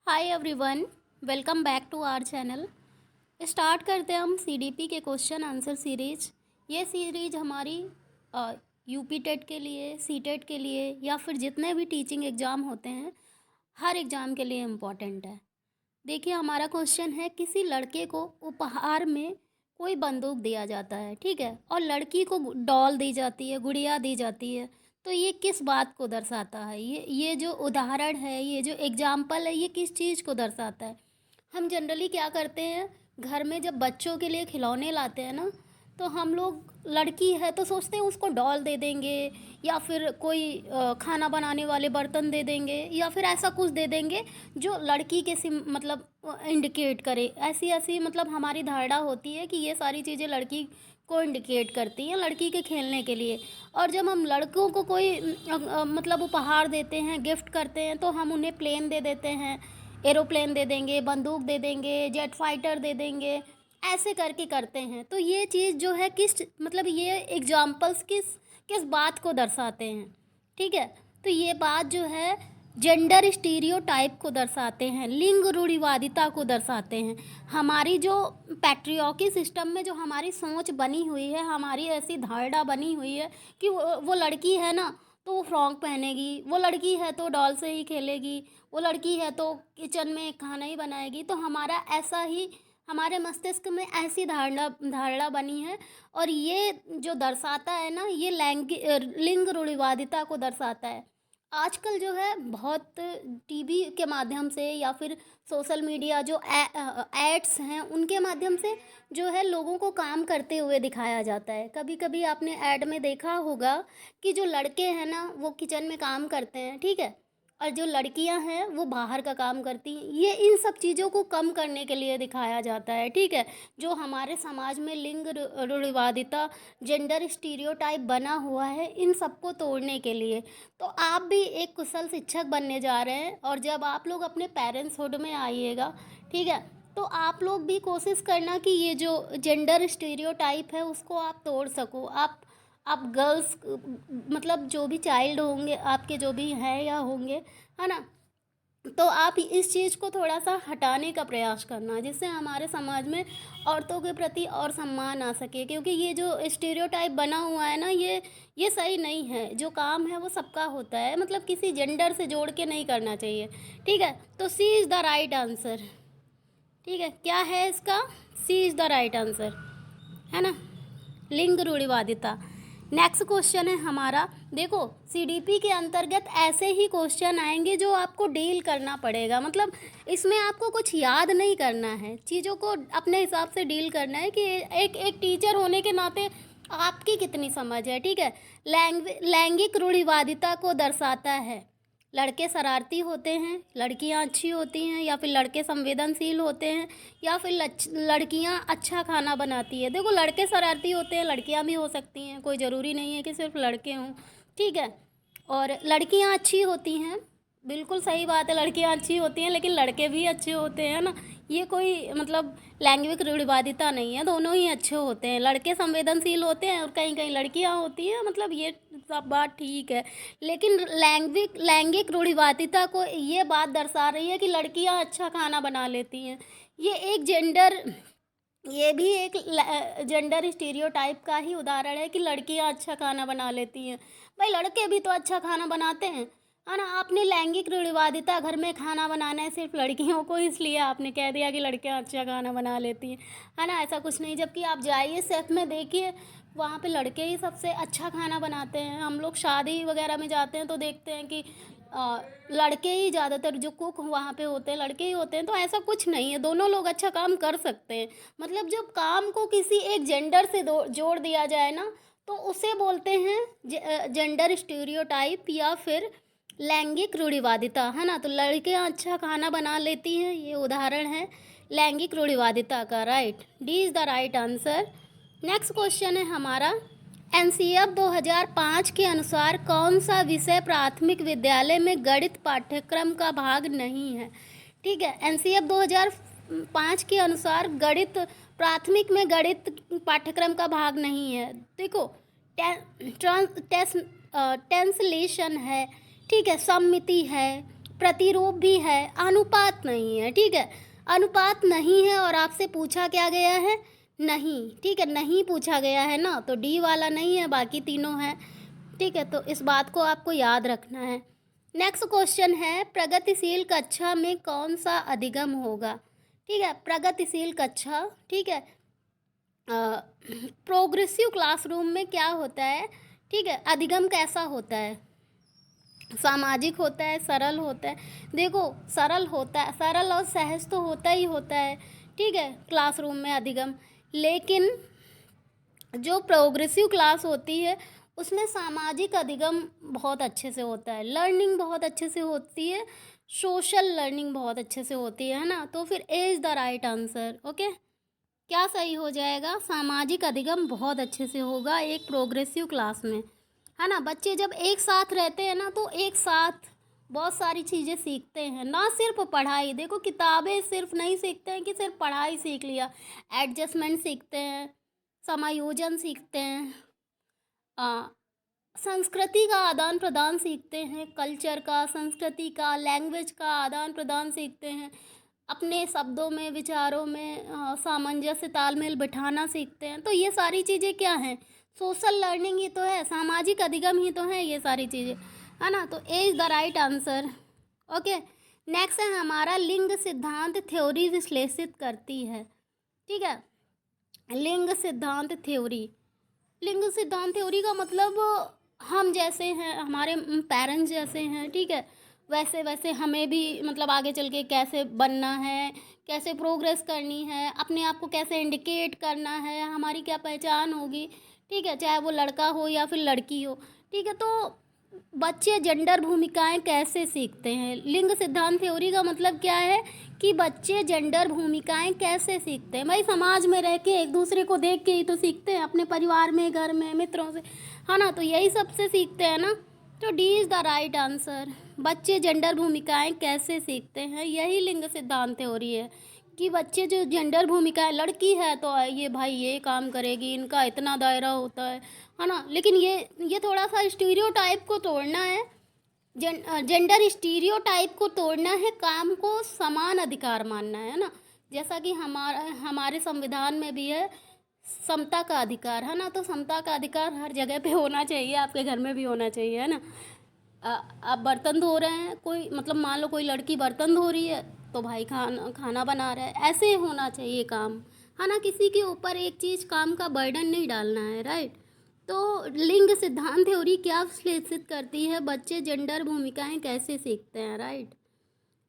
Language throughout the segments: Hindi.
Hi everyone, welcome back to our channel. Start करते हैं हम सीडीपी के क्वेश्चन आंसर सीरीज। ये सीरीज हमारी यूपी टेट के लिए, सी टेट के लिए या फिर जितने भी टीचिंग एग्ज़ाम होते हैं, हर एग्ज़ाम के लिए इम्पॉर्टेंट है। देखिए, हमारा क्वेश्चन है, किसी लड़के को उपहार में कोई बंदूक दिया जाता है, ठीक है, और लड़की को डॉल दी जाती है, गुड़िया दी जाती है। तो ये किस बात को दर्शाता है? ये जो उदाहरण है, ये जो एग्जाम्पल है, ये किस चीज़ को दर्शाता है? हम जनरली क्या करते हैं, घर में जब बच्चों के लिए खिलौने लाते हैं ना, तो हम लोग लड़की है तो सोचते हैं उसको डॉल दे देंगे या फिर कोई खाना बनाने वाले बर्तन दे देंगे या फिर ऐसा कुछ दे देंगे जो लड़की के मतलब इंडिकेट करे। ऐसी ऐसी मतलब हमारी धारणा होती है कि ये सारी चीज़ें लड़की को इंडिकेट करती हैं, लड़की के खेलने के लिए। और जब हम लड़कों को कोई मतलब उपहार देते हैं, गिफ्ट करते हैं, तो हम उन्हें प्लेन दे देते हैं, एरोप्लेन दे देंगे, बंदूक दे देंगे, जेट फाइटर दे देंगे, ऐसे करके करते हैं। तो ये चीज़ जो है किस मतलब ये एग्जाम्पल्स किस किस बात को दर्शाते हैं, ठीक है? तो ये बात जो है जेंडर स्टीरियोटाइप को दर्शाते हैं, लिंग रूढ़िवादिता को दर्शाते हैं। हमारी जो पैट्रियार्की सिस्टम में जो हमारी सोच बनी हुई है, हमारी ऐसी धारणा बनी हुई है कि वो लड़की है ना तो वो फ्रॉक पहनेगी, वो लड़की है तो डॉल से ही खेलेगी, वो लड़की है तो किचन में खाना ही बनाएगी। तो हमारा ऐसा ही हमारे मस्तिष्क में ऐसी धारणा धारणा बनी है। और ये जो दर्शाता है ना, ये लिंग रूढ़िवादिता को दर्शाता है। आजकल जो है बहुत टीवी के माध्यम से या फिर सोशल मीडिया जो एड्स हैं उनके माध्यम से जो है लोगों को काम करते हुए दिखाया जाता है। कभी कभी आपने ऐड में देखा होगा कि जो लड़के हैं ना वो किचन में काम करते हैं, ठीक है, और जो लड़कियां हैं वो बाहर का काम करती हैं। ये इन सब चीज़ों को कम करने के लिए दिखाया जाता है, ठीक है। जो हमारे समाज में लिंग रूढ़िवादिता, जेंडर स्टीरियोटाइप बना हुआ है, इन सबको तोड़ने के लिए। तो आप भी एक कुशल शिक्षक बनने जा रहे हैं, और जब आप लोग अपने पेरेंट्सहुड में आइएगा, ठीक है, तो आप लोग भी कोशिश करना कि ये जो जेंडर स्टीरियोटाइप है उसको आप तोड़ सको। आप गर्ल्स मतलब जो भी चाइल्ड होंगे आपके, जो भी हैं या होंगे, है ना, तो आप इस चीज़ को थोड़ा सा हटाने का प्रयास करना, जिससे हमारे समाज में औरतों के प्रति और सम्मान आ सके। क्योंकि ये जो स्टीरियोटाइप बना हुआ है ना, ये सही नहीं है। जो काम है वो सबका होता है, मतलब किसी जेंडर से जोड़ के नहीं करना चाहिए, ठीक है। तो C is the right answer, ठीक है। क्या है इसका? सी इज़ द राइट आंसर, है ना, लिंग रूढ़िवादिता। नेक्स्ट क्वेश्चन है हमारा, देखो सीडीपी के अंतर्गत ऐसे ही क्वेश्चन आएंगे जो आपको डील करना पड़ेगा। मतलब इसमें आपको कुछ याद नहीं करना है, चीज़ों को अपने हिसाब से डील करना है कि एक टीचर होने के नाते आपकी कितनी समझ है, ठीक है। लैंगिक रूढ़िवादिता को दर्शाता है। लड़के शरारती होते हैं, लड़कियां अच्छी होती हैं, या फिर लड़के संवेदनशील होते हैं, या फिर लड़कियां अच्छा खाना बनाती है। देखो, लड़के शरारती होते हैं, लड़कियां भी हो सकती हैं, कोई ज़रूरी नहीं है कि सिर्फ लड़के हों, ठीक है। और लड़कियां अच्छी होती हैं, बिल्कुल सही बात है, लड़कियां अच्छी होती हैं, लेकिन लड़के भी अच्छे होते हैं ना। ये कोई मतलब लैंगिक रूढ़िवादिता नहीं है, दोनों ही अच्छे होते हैं। लड़के संवेदनशील होते हैं और कहीं कहीं लड़कियां होती हैं, मतलब ये सब बात ठीक है। लेकिन लैंगिक रूढ़िवादिता को ये बात दर्शा रही है कि लड़कियां अच्छा खाना बना लेती हैं। ये एक जेंडर ये भी एक जेंडर स्टीरियोटाइप का ही उदाहरण है कि लड़कियां अच्छा खाना बना लेती हैं। भाई, लड़के भी तो अच्छा खाना बनाते हैं, है ना। आपने लैंगिक रूढ़िवादिता, घर में खाना बनाना है सिर्फ लड़कियों को, इसलिए आपने कह दिया कि लड़कियां अच्छा खाना बना लेती हैं, है ना। ऐसा कुछ नहीं। जबकि आप जाइए शेफ में, देखिए वहाँ पे लड़के ही सबसे अच्छा खाना बनाते हैं। हम लोग शादी वगैरह में जाते हैं तो देखते हैं कि लड़के ही ज़्यादातर जो कुक वहाँ पे होते हैं लड़के ही होते हैं। तो ऐसा कुछ नहीं है, दोनों लोग अच्छा काम कर सकते हैं। मतलब जब काम को किसी एक जेंडर से जोड़ दिया जाए ना, तो उसे बोलते हैं जेंडर स्टीरियोटाइप या फिर लैंगिक रूढ़िवादिता, है ना। तो लड़कियां अच्छा खाना बना लेती हैं, ये उदाहरण है लैंगिक रूढ़िवादिता का। Right, D is the right answer. Next question है हमारा, एनसीएफ 2005 के अनुसार कौन सा विषय प्राथमिक विद्यालय में गणित पाठ्यक्रम का भाग नहीं है? ठीक है, एनसीएफ 2005 के अनुसार गणित प्राथमिक में गणित पाठ्यक्रम का भाग नहीं है। देखो, ट्रांसलेशन है, ठीक है, सममिति है, प्रतिरूप भी है, अनुपात नहीं है। ठीक है, अनुपात नहीं है और आपसे पूछा क्या गया है, नहीं। ठीक है, नहीं पूछा गया है ना, तो डी वाला नहीं है, बाकी तीनों हैं। ठीक है, तो इस बात को आपको याद रखना है। नेक्स्ट क्वेश्चन है, प्रगतिशील कक्षा में कौन सा अधिगम होगा। ठीक है, प्रगतिशील कक्षा। ठीक है, प्रोग्रेसिव क्लासरूम में क्या होता है। ठीक है, अधिगम कैसा होता है, सामाजिक होता है, सरल होता है। देखो, सरल होता है, सरल और सहज तो होता ही होता है। ठीक है, क्लासरूम में अधिगम, लेकिन जो प्रोग्रेसिव क्लास होती है उसमें सामाजिक अधिगम बहुत अच्छे से होता है, लर्निंग बहुत अच्छे से होती है, सोशल लर्निंग बहुत अच्छे से होती है ना। तो फिर A is the right answer. Okay, क्या सही हो जाएगा, सामाजिक अधिगम बहुत अच्छे से होगा एक प्रोग्रेसिव क्लास में, है ना। बच्चे जब एक साथ रहते हैं ना, तो एक साथ बहुत सारी चीज़ें सीखते हैं, ना सिर्फ पढ़ाई। देखो, किताबें सिर्फ नहीं सीखते हैं कि सिर्फ पढ़ाई सीख लिया, एडजस्टमेंट सीखते हैं, समायोजन सीखते हैं, संस्कृति का आदान प्रदान सीखते हैं, कल्चर का, संस्कृति का, लैंग्वेज का आदान प्रदान सीखते हैं, अपने शब्दों में, विचारों में सामंजस्य, तालमेल बिठाना सीखते हैं। तो ये सारी चीज़ें क्या हैं, सोशल लर्निंग ही तो है, सामाजिक अधिगम ही तो है ये सारी चीज़ें, है ना। तो A is the right answer. Okay, next है हमारा, लिंग सिद्धांत थ्योरी विश्लेषित करती है। ठीक है, लिंग सिद्धांत थ्योरी, लिंग सिद्धांत थ्योरी का मतलब हम जैसे हैं, हमारे पेरेंट्स जैसे हैं। ठीक है, वैसे वैसे हमें भी मतलब आगे चल के कैसे बनना है, कैसे प्रोग्रेस करनी है, अपने आप को कैसे इंडिकेट करना है, हमारी क्या पहचान होगी। ठीक है, चाहे वो लड़का हो या फिर लड़की हो। ठीक है, तो बच्चे जेंडर भूमिकाएं कैसे सीखते हैं, लिंग सिद्धांत थ्योरी का मतलब क्या है कि बच्चे जेंडर भूमिकाएं कैसे सीखते हैं। भाई, समाज में रह के एक दूसरे को देख के ही तो सीखते हैं, अपने परिवार में, घर में, मित्रों से, है ना। तो यही सबसे सीखते हैं ना। तो D is the right answer, बच्चे जेंडर भूमिकाएं कैसे सीखते हैं, यही लिंग सिद्धांत थ्योरी है कि बच्चे जो जेंडर भूमिकाएं, लड़की है तो ये भाई ये काम करेगी, इनका इतना दायरा होता है ना। लेकिन ये थोड़ा सा स्टीरियोटाइप को तोड़ना है, जेंडर स्टीरियोटाइप को तोड़ना है, काम को समान अधिकार मानना है ना। जैसा कि हमारे संविधान में भी है समता का अधिकार, है ना। तो समता का अधिकार हर जगह पे होना चाहिए, आपके घर में भी होना चाहिए, है ना। आप बर्तन धो रहे हैं, कोई मतलब मान लो कोई लड़की बर्तन धो रही है तो भाई खाना बना रहा है, ऐसे होना चाहिए काम, है ना। किसी के ऊपर एक चीज़ काम का बर्डन नहीं डालना है, राइट। तो लिंग सिद्धांत थ्योरी क्या विश्लेषित करती है, बच्चे जेंडर भूमिकाएं कैसे सीखते हैं, राइट।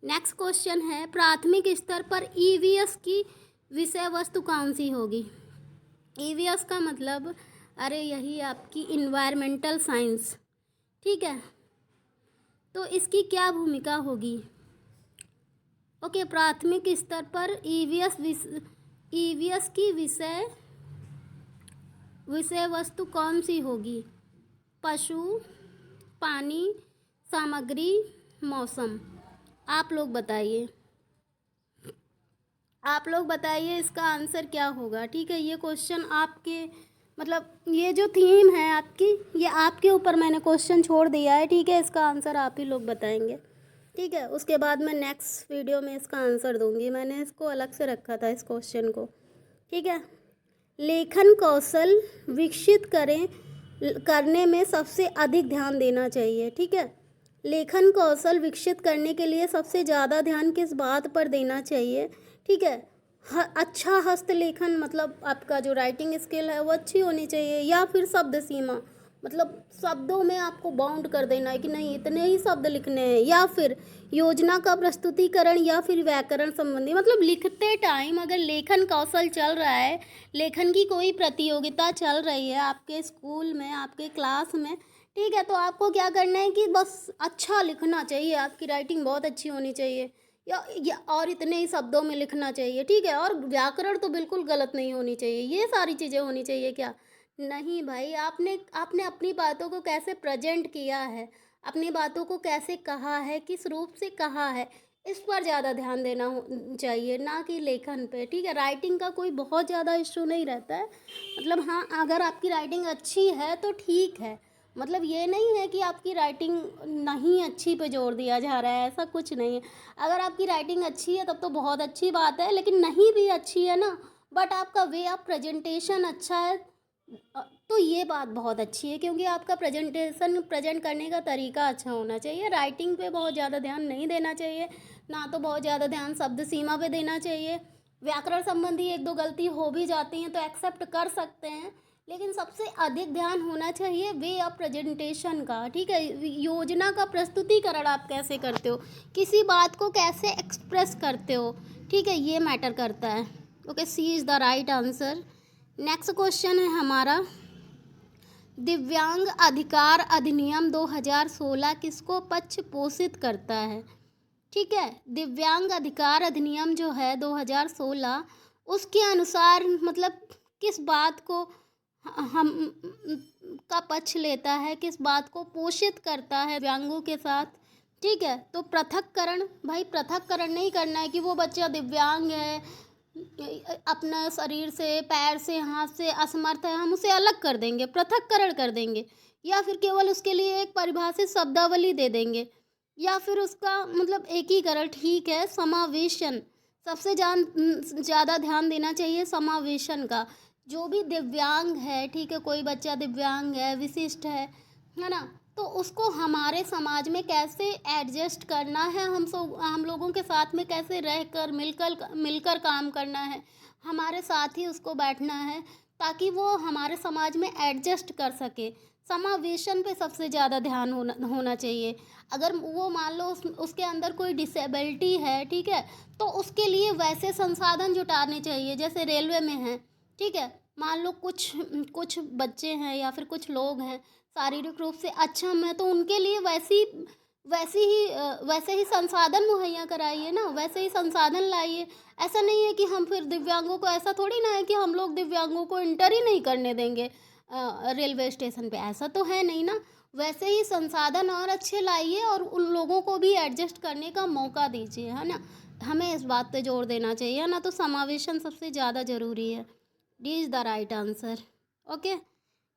नेक्स्ट क्वेश्चन है, प्राथमिक स्तर पर ईवीएस की विषय वस्तु कौन सी होगी। ईवीएस का मतलब, अरे यही आपकी इन्वायरमेंटल साइंस। ठीक है, तो इसकी क्या भूमिका होगी। ओके, प्राथमिक स्तर पर ईवीएस की विषय वस्तु कौन सी होगी, पशु, पानी, सामग्री, मौसम। आप लोग बताइए, आप लोग बताइए इसका आंसर क्या होगा। ठीक है, ये क्वेश्चन आपके मतलब ये जो थीम है आपकी, ये आपके ऊपर मैंने क्वेश्चन छोड़ दिया है। ठीक है, इसका आंसर आप ही लोग बताएंगे। ठीक है, उसके बाद मैं नेक्स्ट वीडियो में इसका आंसर दूंगी, मैंने इसको अलग से रखा था इस क्वेश्चन को। ठीक है, लेखन कौशल विकसित करने में सबसे अधिक ध्यान देना चाहिए। ठीक है, लेखन कौशल विकसित करने के लिए सबसे ज़्यादा ध्यान किस बात पर देना चाहिए। ठीक है, अच्छा हस्तलेखन, मतलब आपका जो राइटिंग स्किल है वो अच्छी होनी चाहिए, या फिर शब्द सीमा, मतलब शब्दों में आपको बाउंड कर देना है कि नहीं इतने ही शब्द लिखने हैं, या फिर योजना का प्रस्तुतिकरण, या फिर व्याकरण संबंधी, मतलब लिखते टाइम अगर लेखन कौशल चल रहा है, लेखन की कोई प्रतियोगिता चल रही है आपके स्कूल में, आपके क्लास में। ठीक है, तो आपको क्या करना है कि बस अच्छा लिखना चाहिए, आपकी राइटिंग बहुत अच्छी होनी चाहिए, या और इतने ही शब्दों में लिखना चाहिए। ठीक है, और व्याकरण तो बिल्कुल गलत नहीं होनी चाहिए, ये सारी चीज़ें होनी चाहिए। क्या नहीं भाई, आपने आपने अपनी बातों को कैसे प्रेजेंट किया है, अपनी बातों को कैसे कहा है, किस रूप से कहा है, इस पर ज़्यादा ध्यान देना चाहिए, ना कि लेखन पे। ठीक है, राइटिंग का कोई बहुत ज़्यादा इशू नहीं रहता है, मतलब हाँ, अगर आपकी राइटिंग अच्छी है तो ठीक है, मतलब ये नहीं है कि आपकी राइटिंग नहीं अच्छी पे जोर दिया जा रहा है, ऐसा कुछ नहीं है। अगर आपकी राइटिंग अच्छी है तब तो बहुत अच्छी बात है, लेकिन नहीं भी अच्छी है ना, बट आपका वे ऑफ प्रेजेंटेशन अच्छा है, तो ये बात बहुत अच्छी है, क्योंकि आपका प्रेजेंटेशन प्रेजेंट करने का तरीका अच्छा होना चाहिए। राइटिंग पे बहुत ज़्यादा ध्यान नहीं देना चाहिए, ना तो बहुत ज़्यादा ध्यान शब्द सीमा पे देना चाहिए। व्याकरण संबंधी एक दो गलती हो भी जाती हैं तो एक्सेप्ट कर सकते हैं, लेकिन सबसे अधिक ध्यान होना चाहिए वे ऑफ प्रेजेंटेशन का। ठीक है, योजना का प्रस्तुतिकरण आप कैसे करते हो, किसी बात को कैसे एक्सप्रेस करते हो, ठीक है, ये मैटर करता है। Okay, C is the right answer. Next question है हमारा, दिव्यांग अधिकार अधिनियम 2016 किसको पक्ष पोषित करता है। ठीक है, दिव्यांग अधिकार अधिनियम जो है 2016, उसके अनुसार मतलब किस बात को हम का पक्ष लेता है, किस बात को पोषित करता है दिव्यांगों के साथ। ठीक है, तो पृथक्करण, भाई पृथक्करण नहीं करना है कि वो बच्चा दिव्यांग है, अपना शरीर से, पैर से, हाथ से असमर्थ है, हम उसे अलग कर देंगे, पृथक्करण कर देंगे, या फिर केवल उसके लिए एक परिभाषित शब्दावली दे देंगे, या फिर उसका मतलब एकीकरण। ठीक है, समावेशन सबसे ज़्यादा ध्यान देना चाहिए समावेशन का। जो भी दिव्यांग है, ठीक है, कोई बच्चा दिव्यांग है, विशिष्ट है ना, तो उसको हमारे समाज में कैसे एडजस्ट करना है, हम लोगों के साथ में कैसे रहकर मिलकर काम करना है, हमारे साथ ही उसको बैठना है ताकि वो हमारे समाज में एडजस्ट कर सके। समावेशन पे सबसे ज़्यादा ध्यान होना चाहिए। अगर वो मान लो उसके अंदर कोई डिसेबिलिटी है, ठीक है, तो उसके लिए वैसे संसाधन जुटाने चाहिए जैसे रेलवे में है। ठीक है, मान लो कुछ कुछ बच्चे हैं या फिर कुछ लोग हैं शारीरिक रूप से अक्षम है, तो उनके लिए वैसे ही संसाधन मुहैया कराइए ना, वैसे ही संसाधन लाइए। ऐसा नहीं है कि हम फिर दिव्यांगों को, ऐसा थोड़ी ना है कि हम लोग दिव्यांगों को एंटर ही नहीं करने देंगे रेलवे स्टेशन पे, ऐसा तो है नहीं ना। वैसे ही संसाधन और अच्छे लाइए और उन लोगों को भी एडजस्ट करने का मौका दीजिए, है ना, हमें इस बात पे जोर देना चाहिए ना, तो समावेशन सबसे ज़्यादा ज़रूरी है। D is the right answer. Okay,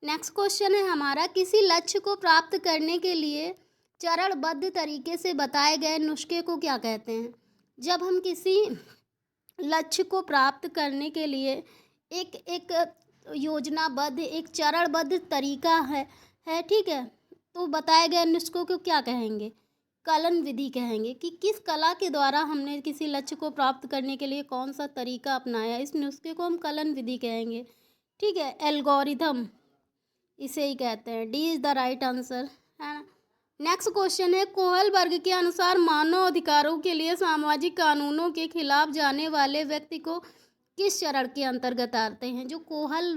next question है हमारा, किसी लक्ष्य को प्राप्त करने के लिए चरणबद्ध तरीके से बताए गए नुस्खे को क्या कहते हैं। जब हम किसी लक्ष्य को प्राप्त करने के लिए एक योजनाबद्ध, एक चरणबद्ध तरीका है, ठीक है, तो बताए गए नुस्खों को क्या कहेंगे, कलन विधि कहेंगे, कि किस कला के द्वारा हमने किसी लक्ष्य को प्राप्त करने के लिए कौन सा तरीका अपनाया, इस नुस्खे को हम कलन विधि कहेंगे। ठीक है, एल्गोरिथम इसे ही कहते हैं। D is the right answer, है ना। नेक्स्ट क्वेश्चन है, कोहल वर्ग के अनुसार मानव अधिकारों के लिए सामाजिक कानूनों के खिलाफ जाने वाले व्यक्ति को किस चरण के अंतर्गत आते हैं। जो कोहल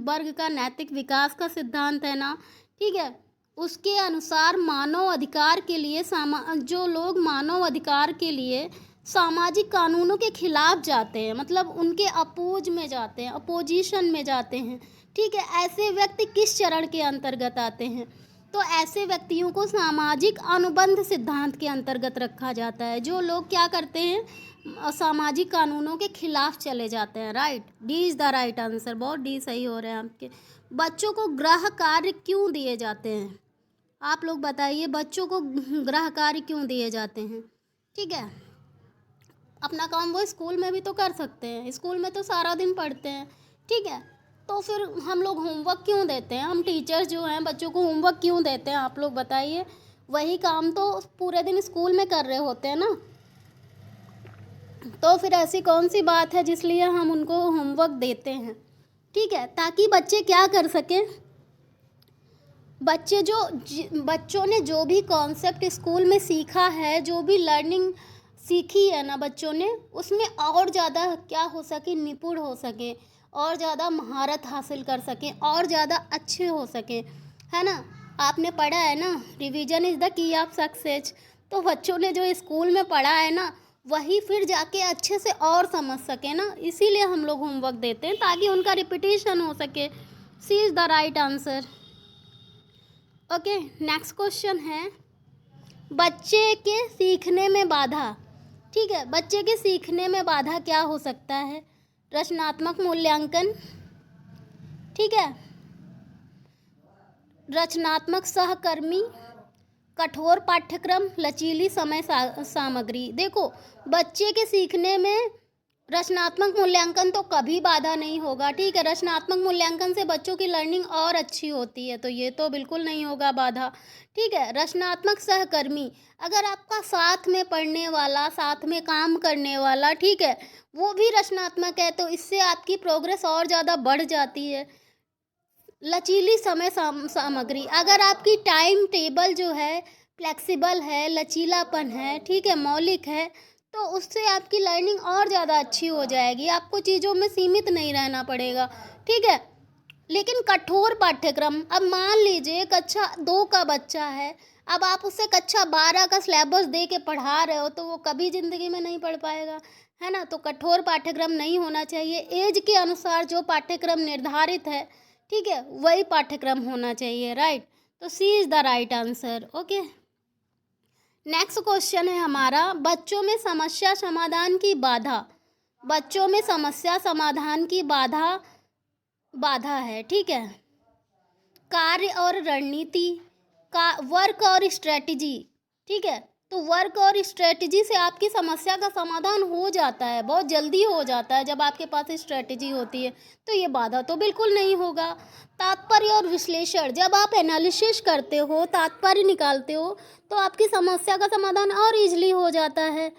वर्ग का नैतिक विकास का सिद्धांत है ना, ठीक है, उसके अनुसार मानव अधिकार के लिए जो लोग मानव अधिकार के लिए सामाजिक कानूनों के खिलाफ जाते हैं, मतलब उनके अपोज में जाते हैं, अपोजिशन में जाते हैं, ठीक है, ऐसे व्यक्ति किस चरण के अंतर्गत आते हैं। तो ऐसे व्यक्तियों को सामाजिक अनुबंध सिद्धांत के अंतर्गत रखा जाता है। जो लोग क्या करते हैं, सामाजिक कानूनों के खिलाफ चले जाते हैं। Right, D is the right answer. बहुत डी सही हो रहे हैं आपके। बच्चों को गृह कार्य क्यों दिए जाते हैं, आप लोग बताइए, बच्चों को गृह कार्य क्यों दिए जाते हैं। ठीक है, अपना काम वो स्कूल में भी तो कर सकते हैं, स्कूल में तो सारा दिन पढ़ते हैं, ठीक है, तो फिर हम लोग होमवर्क क्यों देते हैं, हम टीचर्स जो हैं बच्चों को होमवर्क क्यों देते हैं, आप लोग बताइए। वही काम तो पूरे दिन स्कूल में कर रहे होते हैं ना, तो फिर ऐसी कौन सी बात है जिसलिए हम उनको होमवर्क देते हैं। ठीक है, ताकि बच्चे क्या कर सकें, बच्चों ने जो भी कॉन्सेप्ट स्कूल में सीखा है, जो भी लर्निंग सीखी है ना बच्चों ने, उसमें और ज़्यादा क्या हो सके, निपुण हो सके, और ज़्यादा महारत हासिल कर सकें, और ज़्यादा अच्छे हो सकें, है ना। आपने पढ़ा है ना, revision is the key of success. तो बच्चों ने जो स्कूल में पढ़ा है ना, वही फिर जाके अच्छे से और समझ सके ना, इसीलिए हम लोग होमवर्क देते हैं, ताकि उनका रिपीटिशन हो सके। C is the right answer. Okay, next question है, बच्चे के सीखने में बाधा। ठीक है, बच्चे के सीखने में बाधा क्या हो सकता है, रचनात्मक मूल्यांकन, ठीक है, रचनात्मक सहकर्मी, कठोर पाठ्यक्रम, लचीली समय सामग्री। देखो, बच्चे के सीखने में रचनात्मक मूल्यांकन तो कभी बाधा नहीं होगा, ठीक है। रचनात्मक मूल्यांकन से बच्चों की लर्निंग और अच्छी होती है, तो ये तो बिल्कुल नहीं होगा बाधा, ठीक है। रचनात्मक सहकर्मी, अगर आपका साथ में पढ़ने वाला, साथ में काम करने वाला, ठीक है, वो भी रचनात्मक है, तो इससे आपकी प्रोग्रेस और ज़्यादा बढ़ जाती है। लचीली समय सामग्री, अगर आपकी टाइम टेबल जो है फ्लेक्सिबल है, लचीलापन है, ठीक है, मौलिक है, तो उससे आपकी लर्निंग और ज़्यादा अच्छी हो जाएगी, आपको चीज़ों में सीमित नहीं रहना पड़ेगा, ठीक है। लेकिन कठोर पाठ्यक्रम, अब मान लीजिए कक्षा 2 का बच्चा है, अब आप उसे कक्षा 12 का सिलेबस दे के पढ़ा रहे हो, तो वो कभी ज़िंदगी में नहीं पढ़ पाएगा, है ना। तो कठोर पाठ्यक्रम नहीं होना चाहिए, एज के अनुसार जो पाठ्यक्रम निर्धारित है, ठीक है, वही पाठ्यक्रम होना चाहिए, राइट। तो C is the right answer, okay. Next question है हमारा, बच्चों में समस्या समाधान की बाधा। बच्चों में समस्या समाधान की बाधा है, ठीक है। कार्य और रणनीति का, वर्क और स्ट्रेटजी, ठीक है। तो वर्क और स्ट्रेटजी से आपकी समस्या का समाधान हो जाता है, बहुत जल्दी हो जाता है जब आपके पास स्ट्रेटजी होती है, तो ये बाधा तो बिल्कुल नहीं होगा। तात्पर्य और विश्लेषण, जब आप एनालिसिस करते हो, तात्पर्य निकालते हो, तो आपकी समस्या का समाधान और इजली हो जाता है।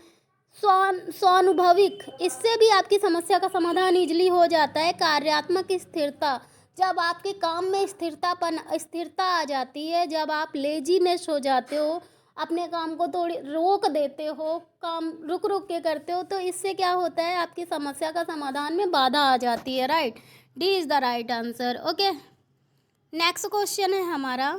स्वानुभविक, इससे भी आपकी समस्या का समाधान इजली हो जाता है। कार्यात्मक स्थिरता, जब आपके काम में स्थिरता आ जाती है, जब आप लेजीनेस हो जाते हो, अपने काम को थोड़ी रोक देते हो, काम रुक रुक के करते हो, तो इससे क्या होता है, आपकी समस्या का समाधान में बाधा आ जाती है, right. D is the right answer, okay. Next question है हमारा,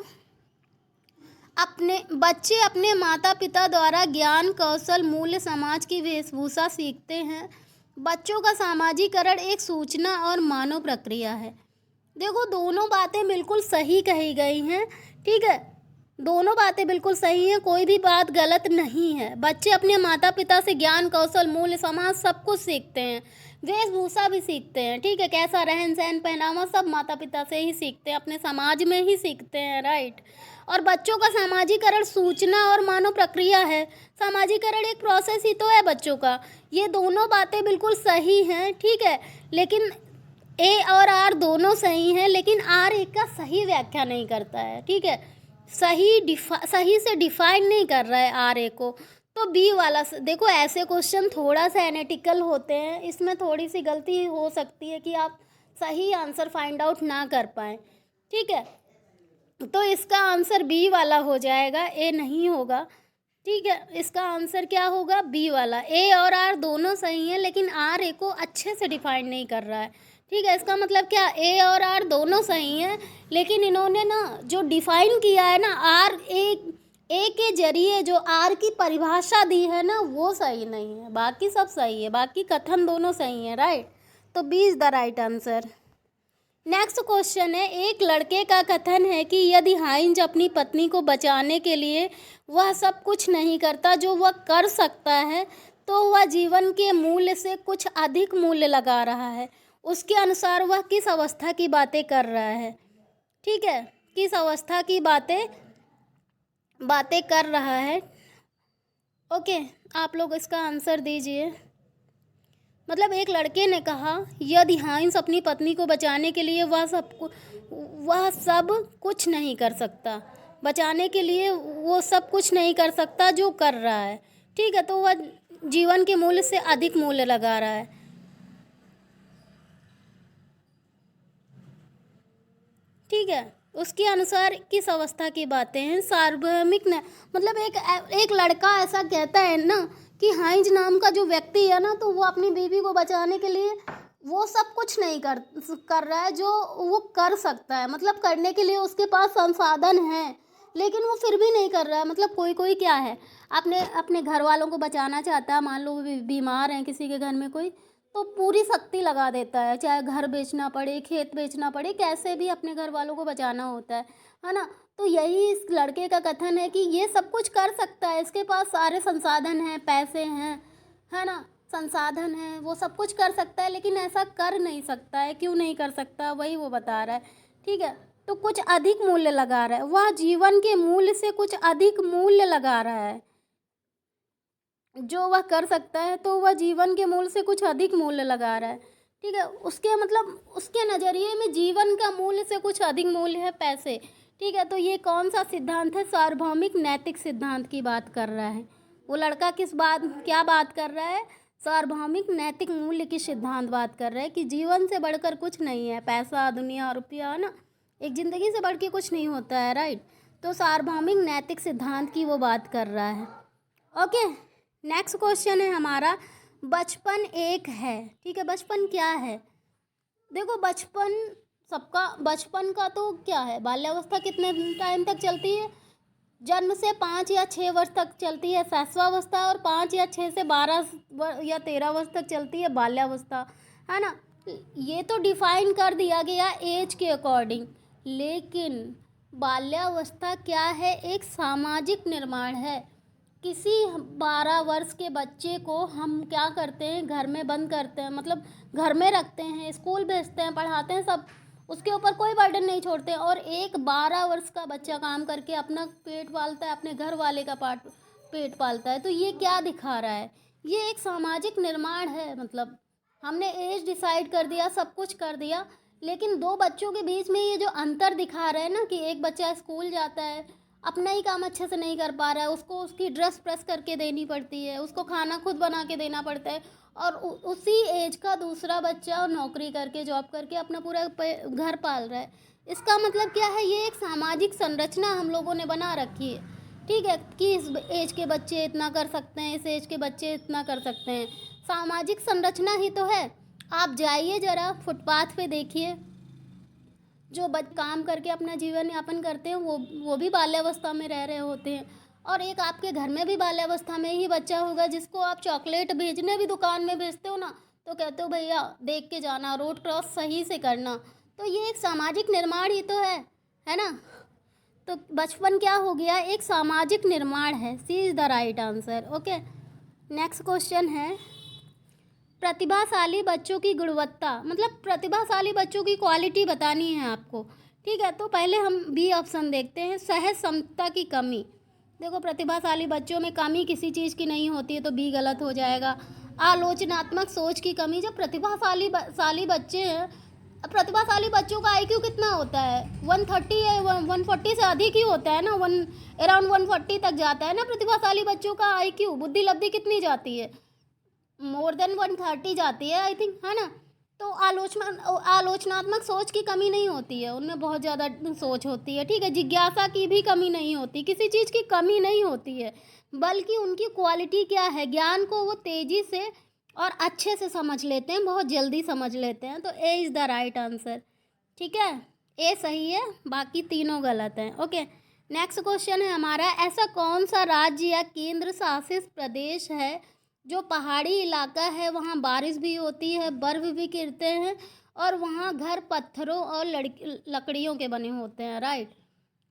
बच्चे अपने माता पिता द्वारा ज्ञान, कौशल, मूल्य, समाज की वेशभूषा सीखते हैं। बच्चों का सामाजिकरण एक सूचना और मानव प्रक्रिया है। देखो, दोनों बातें बिल्कुल सही कही गई हैं, ठीक है, दोनों बातें बिल्कुल सही हैं, कोई भी बात गलत नहीं है। बच्चे अपने माता पिता से ज्ञान, कौशल, मूल्य, समाज सब कुछ सीखते हैं, वेशभूषा भी सीखते हैं, ठीक है, कैसा रहन सहन, पहनावा, सब माता पिता से ही सीखते हैं, अपने समाज में ही सीखते हैं, राइट। और बच्चों का सामाजिकरण सूचना और मानव प्रक्रिया है। सामाजिकरण एक प्रोसेस ही तो है बच्चों का। ये दोनों बातें बिल्कुल सही हैं, ठीक है, लेकिन ए और आर दोनों सही हैं, लेकिन आर एक का सही व्याख्या नहीं करता है, ठीक है, सही से डिफाइन नहीं कर रहा है आर ए को। तो बी वाला, देखो ऐसे क्वेश्चन थोड़ा सा एनालिटिकल होते हैं, इसमें थोड़ी सी गलती हो सकती है कि आप सही आंसर फाइंड आउट ना कर पाएँ, ठीक है। तो इसका आंसर बी वाला हो जाएगा, ए नहीं होगा, ठीक है। इसका आंसर क्या होगा, बी वाला। ए और आर दोनों सही हैं, लेकिन आर ए को अच्छे से डिफाइन नहीं कर रहा है, ठीक है। इसका मतलब क्या, ए और आर दोनों सही हैं, लेकिन इन्होंने ना जो डिफाइन किया है ना, आर ए के जरिए जो आर की परिभाषा दी है ना, वो सही नहीं है, बाकी सब सही है, बाकी कथन दोनों सही हैं, राइट। तो B is the right answer. Next question है, एक लड़के का कथन है कि यदि हाइंज अपनी पत्नी को बचाने के लिए वह सब कुछ नहीं करता जो वह कर सकता है, तो वह जीवन के मूल्य से कुछ अधिक मूल्य लगा रहा है। उसके अनुसार वह किस अवस्था की बातें कर रहा है, ठीक है, किस अवस्था की बातें कर रहा है, ओके। आप लोग इसका आंसर दीजिए। मतलब एक लड़के ने कहा, यदि हाइंस अपनी पत्नी को बचाने के लिए वह सब कुछ नहीं कर सकता, बचाने के लिए वो सब कुछ नहीं कर सकता जो कर रहा है, ठीक है, तो वह जीवन के मूल्य से अधिक मूल्य लगा रहा है, ठीक है। उसके अनुसार किस अवस्था की बातें हैं, सार्वभौमिक न, मतलब एक लड़का ऐसा कहता है ना कि हाइंज नाम का जो व्यक्ति है ना, तो वो अपनी बीवी को बचाने के लिए वो सब कुछ नहीं कर रहा है जो वो कर सकता है, मतलब करने के लिए उसके पास संसाधन हैं, लेकिन वो फिर भी नहीं कर रहा है। मतलब कोई क्या है, अपने घर वालों को बचाना चाहता है, मान लो वो बीमार हैं किसी के घर में कोई, तो पूरी शक्ति लगा देता है, चाहे घर बेचना पड़े, खेत बेचना पड़े, कैसे भी अपने घर वालों को बचाना होता है ना। तो यही इस लड़के का कथन है कि ये सब कुछ कर सकता है, इसके पास सारे संसाधन हैं, पैसे हैं, है ना, संसाधन हैं, वो सब कुछ कर सकता है, लेकिन ऐसा कर नहीं सकता है। क्यों नहीं कर सकता, वही वो बता रहा है, ठीक है। तो कुछ अधिक मूल्य लगा रहा है, वह जीवन के मूल्य से कुछ अधिक मूल्य लगा रहा है। जो वह कर सकता है तो वह जीवन के मूल्य से कुछ अधिक मूल्य लगा रहा है, ठीक है। उसके मतलब उसके नज़रिए में जीवन का मूल्य से कुछ अधिक मूल्य है पैसे, ठीक है। तो ये कौन सा सिद्धांत है? सार्वभौमिक नैतिक सिद्धांत की बात कर रहा है वो लड़का। क्या बात कर रहा है? सार्वभौमिक नैतिक मूल्य की सिद्धांत बात कर रहा है कि जीवन से बढ़कर कुछ नहीं है, पैसा दुनिया रुपया, है ना, एक ज़िंदगी से बढ़ के कुछ नहीं होता है, राइट। तो सार्वभौमिक नैतिक सिद्धांत की वो बात कर रहा है। ओके, नेक्स्ट क्वेश्चन है हमारा, बचपन एक है, ठीक है। बचपन क्या है? देखो बचपन का तो क्या है, बाल्यावस्था कितने टाइम तक चलती है? जन्म से 5 या 6 वर्ष तक चलती है शैशवावस्था, और 5 या 6 से 12 या 13 वर्ष तक चलती है बाल्यावस्था, है ना। ये तो डिफाइन कर दिया गया एज के अकॉर्डिंग, लेकिन बाल्यावस्था क्या है? एक सामाजिक निर्माण है। किसी 12 वर्ष के बच्चे को हम क्या करते हैं, घर में बंद करते हैं, मतलब घर में रखते हैं, स्कूल भेजते हैं, पढ़ाते हैं, सब, उसके ऊपर कोई बर्डन नहीं छोड़ते। और एक 12 वर्ष का बच्चा काम करके अपना पेट पालता है, अपने घर वाले का पेट पालता है। तो ये क्या दिखा रहा है? ये एक सामाजिक निर्माण है। मतलब हमने एज डिसाइड कर दिया, सब कुछ कर दिया, लेकिन दो बच्चों के बीच में ये जो अंतर दिखा रहा है ना, कि एक बच्चा स्कूल जाता है, अपना ही काम अच्छे से नहीं कर पा रहा है, उसको उसकी ड्रेस प्रेस करके देनी पड़ती है, उसको खाना खुद बना के देना पड़ता है, और उसी एज का दूसरा बच्चा नौकरी करके जॉब करके अपना पूरा घर पाल रहा है। इसका मतलब क्या है? ये एक सामाजिक संरचना हम लोगों ने बना रखी है, ठीक है, कि इस एज के बच्चे इतना कर सकते हैं, इस एज के बच्चे इतना कर सकते हैं। सामाजिक संरचना ही तो है। आप जाइए ज़रा फुटपाथ पे देखिए, जो काम करके अपना जीवन यापन करते हैं वो भी बाल्यावस्था में रह रहे होते हैं। और एक आपके घर में भी बाल्यावस्था में ही बच्चा होगा, जिसको आप चॉकलेट भेजने भी दुकान में भेजते हो ना, तो कहते हो भैया देख के जाना, रोड क्रॉस सही से करना। तो ये एक सामाजिक निर्माण ही तो है ना। तो बचपन क्या हो गया? एक सामाजिक निर्माण है। C is the right answer. Okay, next question है, प्रतिभाशाली बच्चों की गुणवत्ता, मतलब प्रतिभाशाली बच्चों की क्वालिटी बतानी है आपको, ठीक है। तो पहले हम बी ऑप्शन देखते हैं, सहज क्षमता की कमी। देखो प्रतिभाशाली बच्चों में कमी किसी चीज़ की नहीं होती है, तो बी गलत हो जाएगा। आलोचनात्मक सोच की कमी, जब प्रतिभाशाली बच्चे हैं, प्रतिभाशाली बच्चों का आईक्यू कितना होता है? 130 है, 140 से अधिक ही होता है ना, अराउंड 140 तक जाता है ना प्रतिभाशाली बच्चों का आईक्यू। बुद्धि लब्धि कितनी जाती है? मोर देन 130 जाती है, आई थिंक, है ना। तो आलोचनात्मक सोच की कमी नहीं होती है, उनमें बहुत ज़्यादा सोच होती है, ठीक है। जिज्ञासा की भी कमी नहीं होती, किसी चीज़ की कमी नहीं होती है, बल्कि उनकी क्वालिटी क्या है? ज्ञान को वो तेज़ी से और अच्छे से समझ लेते हैं, बहुत जल्दी समझ लेते हैं। तो A is the right answer, ठीक है। ए सही है, बाकी तीनों गलत हैं। ओके, नेक्स्ट क्वेश्चन है हमारा, ऐसा कौन सा राज्य या केंद्र शासित प्रदेश है जो पहाड़ी इलाका है, वहाँ बारिश भी होती है, बर्फ़ भी गिरते हैं, और वहाँ घर पत्थरों और लकड़ियों के बने होते हैं, राइट।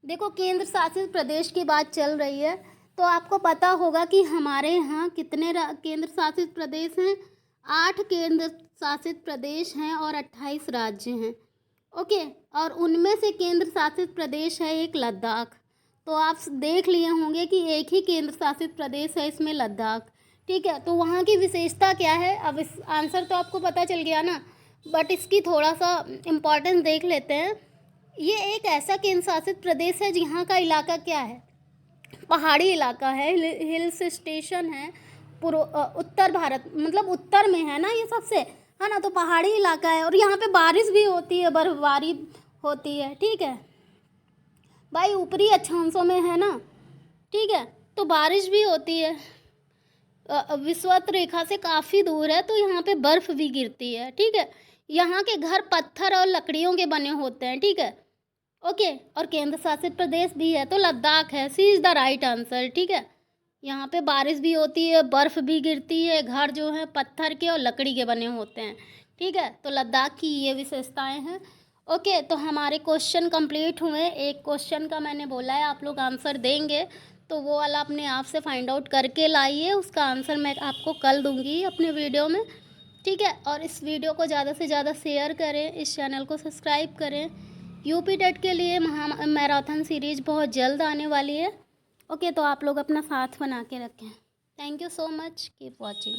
देखो केंद्र शासित प्रदेश की बात चल रही है, तो आपको पता होगा कि हमारे यहाँ कितने केंद्र शासित प्रदेश हैं? 8 केंद्र शासित प्रदेश हैं और 28 राज्य हैं। ओके, और उनमें से केंद्र शासित प्रदेश है एक लद्दाख। तो आप देख लिए होंगे कि एक ही केंद्र शासित प्रदेश है इसमें, लद्दाख, ठीक है। तो वहाँ की विशेषता क्या है? अब इस आंसर तो आपको पता चल गया ना, बट इसकी थोड़ा सा इम्पोर्टेंस देख लेते हैं। ये एक ऐसा केंद्र शासित प्रदेश है जहाँ का इलाका क्या है? पहाड़ी इलाका है, हिल्स स्टेशन है, उत्तर भारत, मतलब उत्तर में है ना ये सबसे, है ना। तो पहाड़ी इलाका है, और यहाँ पे बारिश भी होती है, बर्फबारी होती है, ठीक है भाई, ऊपरी अक्षांशों में है ना, ठीक है। तो बारिश भी होती है, विषुवत रेखा से काफ़ी दूर है, तो यहाँ पे बर्फ़ भी गिरती है, ठीक है। यहाँ के घर पत्थर और लकड़ियों के बने होते हैं, ठीक है। ओके, और केंद्र शासित प्रदेश भी है, तो लद्दाख है। C is the right answer, ठीक है। यहाँ पे बारिश भी होती है, बर्फ़ भी गिरती है, घर जो है पत्थर के और लकड़ी के बने होते हैं, ठीक है। तो लद्दाख की ये विशेषताएँ हैं। ओके, तो हमारे क्वेश्चन कंप्लीट हुए। एक क्वेश्चन का मैंने बोला है आप लोग आंसर देंगे, तो वो वाला अपने आप से फाइंड आउट करके लाइए, उसका आंसर मैं आपको कल दूंगी अपने वीडियो में, ठीक है। और इस वीडियो को ज़्यादा से ज़्यादा शेयर करें, इस चैनल को सब्सक्राइब करें। यूपी टेट के लिए महा मैराथन सीरीज बहुत जल्द आने वाली है। ओके, तो आप लोग अपना साथ बना के रखें। Thank you so much, keep watching.